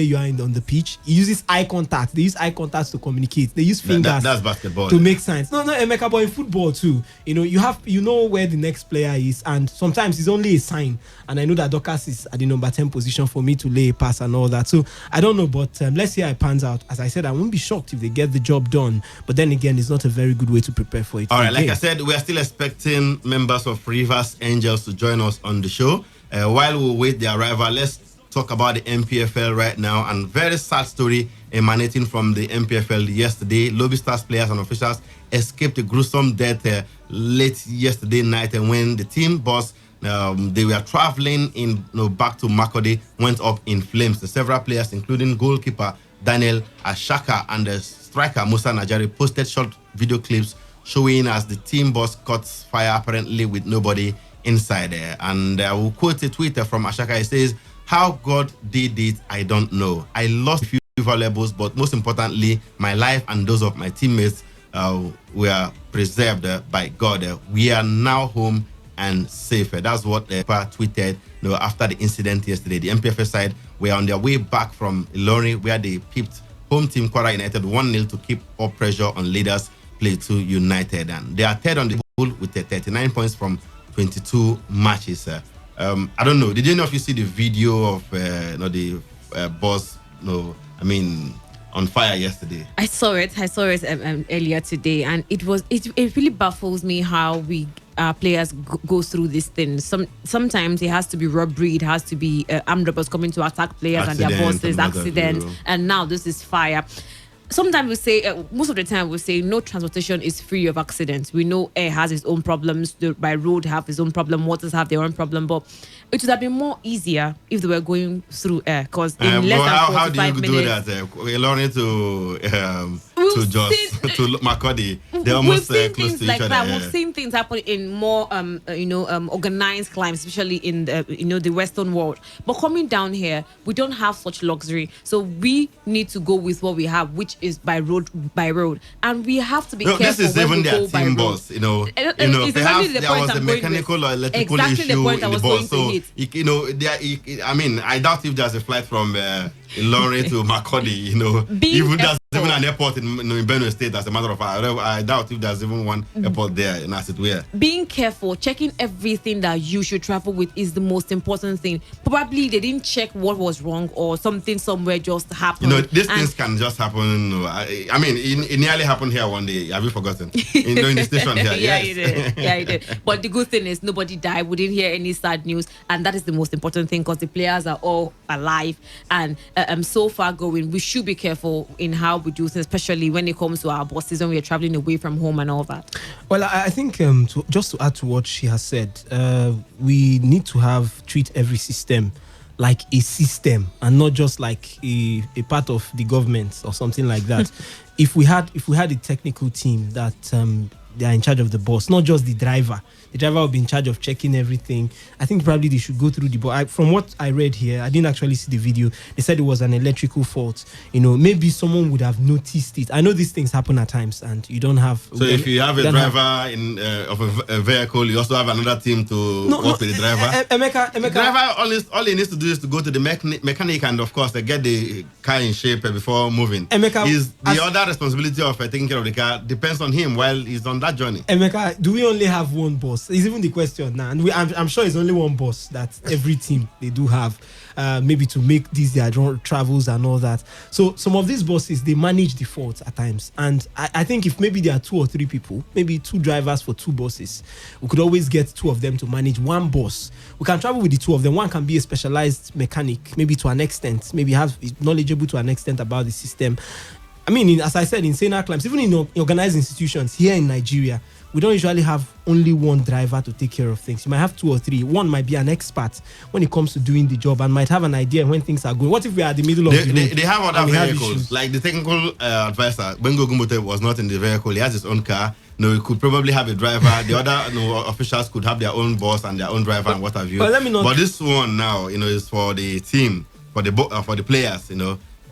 you are on the pitch. He uses eye contact. They use eye contact to communicate. They use fingers that's basketball to make signs. No, Emeka, but in football too, you know where the next player is, and sometimes it's only a sign. And I know that Dorcas is at the number 10 position for me to lay a pass and all that. So I don't know, but let's see how it pans out. As I said, I won't be shocked if they get the job done. But then again, it's not a very good way to prepare for it. All right, like I said, we are still expecting members of Rivers Angels to join us on the show. While we wait their arrival, let's talk about the MPFL right now, and very sad story emanating from the MPFL yesterday. Lobby Stars players and officials escaped a gruesome death late yesterday night, and when the team bus they were traveling back to Makurdi went up in flames. The several players, including goalkeeper Daniel Ashaka and the striker Musa Najari, posted short video clips showing as the team bus caught fire, apparently with nobody inside there. And I will quote a tweet from Ashaka. It says, "How God did it, I don't know. I lost a few valuables, but most importantly, my life and those of my teammates were preserved by God. We are now home and safer." That's what Epa tweeted after the incident yesterday. The MPFL side were on their way back from Ilorin, where they pipped home team Kwara United 1-0 to keep up pressure on leaders Plateau United. And they are third on the pool with 39 points from 22 matches. I don't know. Did any of you see the video of the boss? On fire yesterday. I saw it earlier today, and it really baffles me how we players go through this thing. Sometimes it has to be robbery, it has to be armed robbers coming to attack players and their bosses, accidents, and now this is fire. Sometimes we say, most of the time we say no transportation is free of accidents. We know air has its own problems, by road have its own problem, waters have their own problem, but it would have been more easier if they were going through air, because in less than 45 minutes... How do you do that? We're learning to just to Makurdi. They're almost close to each other. That. We've seen things happen in more organized climes, especially in the Western world. But coming down here, we don't have such luxury, so we need to go with what we have, which is by road, and we have to be careful. This is even their team boss. It's perhaps there was a mechanical or electrical issue in the bus. So I doubt if there's a flight from Ilorin to Makurdi. Even there's even an airport in Benue State. As a matter of fact, I doubt if there's even one airport there in Asitwea. Being careful, checking everything that you should travel with is the most important thing. Probably they didn't check what was wrong, or something somewhere just happened. These things can just happen. It nearly happened here one day. Have you forgotten? In the station here. Yeah, you did. But the good thing is nobody died. We didn't hear any sad news, and that is the most important thing, because the players are all alive and so far going. We should be careful in how we do things, especially when it comes to our bosses, when we are traveling away from home and all that. Well, I think just to add to what she has said, we need to treat every system like a system and not just like a part of the government or something like that. If we had a technical team that they are in charge of the bus, not just the driver. The driver will be in charge of checking everything. I think probably they should go through the bus. From what I read here, I didn't actually see the video. They said it was an electrical fault. Maybe someone would have noticed it. I know these things happen at times, and you don't have. So if you have a driver of a vehicle, you also have another team to work with the driver. Emeka. The driver, all he needs to do is to go to the mechanic and, of course, get the car in shape before moving. Emeka, the other responsibility of taking care of the car depends on him while he's on that journey. Emeka, do we only have one boss? Is even the question now, and I'm sure it's only one boss that every team they do have, maybe to make these their travels and all that. So some of these bosses, they manage the faults at times, and I think if maybe there are 2 or 3 people, maybe 2 drivers for 2 buses, we could always get 2 of them to manage one bus. We can travel with the 2 of them. One can be a specialized mechanic, maybe to an extent, maybe is knowledgeable to an extent about the system. As I said, in senior climbs, even in organized institutions here in Nigeria, we don't usually have only one driver to take care of things. You might have 2 or 3. One might be an expert when it comes to doing the job and might have an idea when things are going. What if we are at the middle of the road? They have other vehicles. Like the technical advisor, Bengo Gumbote, was not in the vehicle. He has his own car. He could probably have a driver. The other officials could have their own boss and their own driver and what have you. But this one now, is for the team, for the players,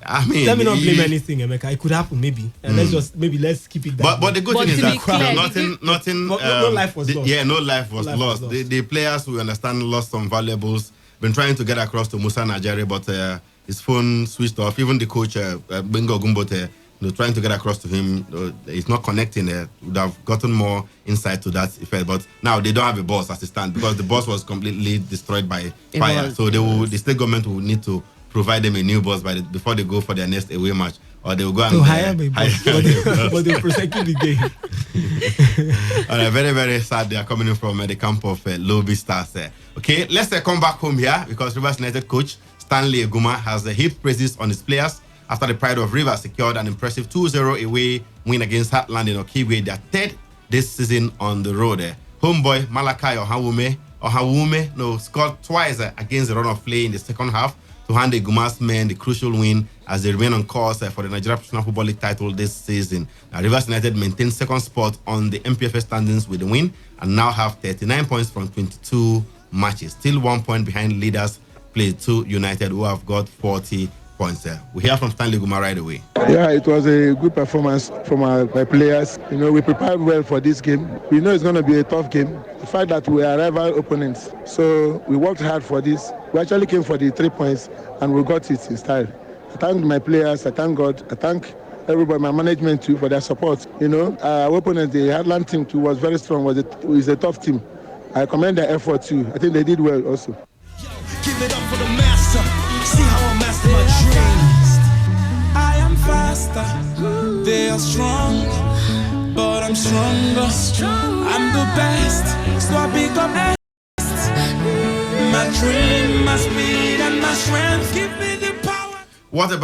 Let me not blame anything, Emeka. It could happen, maybe. And let's keep it that. But the good thing is that nothing. No life was lost. Yeah, no life was lost. The players, we understand, lost some valuables. Been trying to get across to Musa Najari, but his phone switched off. Even the coach, Bengo Gumbote, trying to get across to him, it's not connecting. Would have gotten more insight to that effect. But now they don't have a bus as it stands because the bus was completely destroyed by fire. So the state government will need to provide them a new bus before they go for their next away match, or they will go and hire a bus, but they're protecting the game. All right, very, very sad. They are coming in from the camp of Lobby Stars. Okay, let's come back home here because Rivers United coach Stanley Eguma has heaped praises on his players after the Pride of Rivers secured an impressive 2-0 away win against Heartland in Okigwe, their third this season on the road. Homeboy Malachi Ohawume scored twice against the run of play in the second half to hand the Eguma's men the crucial win as they remain on course for the Nigeria Professional Football League title this season. Now, Rivers United maintains second spot on the MPFS standings with the win and now have 39 points from 22 matches, still 1 point behind leaders Plateau United, who have got 40 points. We hear from Stanley Eguma right away. Yeah, it was a good performance from my players. We prepared well for this game. We know it's going to be a tough game. The fact that we are rival opponents, so we worked hard for this. We actually came for the 3 points and we got it in style. I thank my players, I thank God, I thank everybody, my management too, for their support. Our opponent, the Heartland team too, was very strong. It's a tough team. I commend their effort too. I think they did well also. Give it up for the master. See how I master my dreams. I am faster. They are strong, but I'm stronger. I'm the best, so I become best. My dream, my speed, and my strength give me the power. What about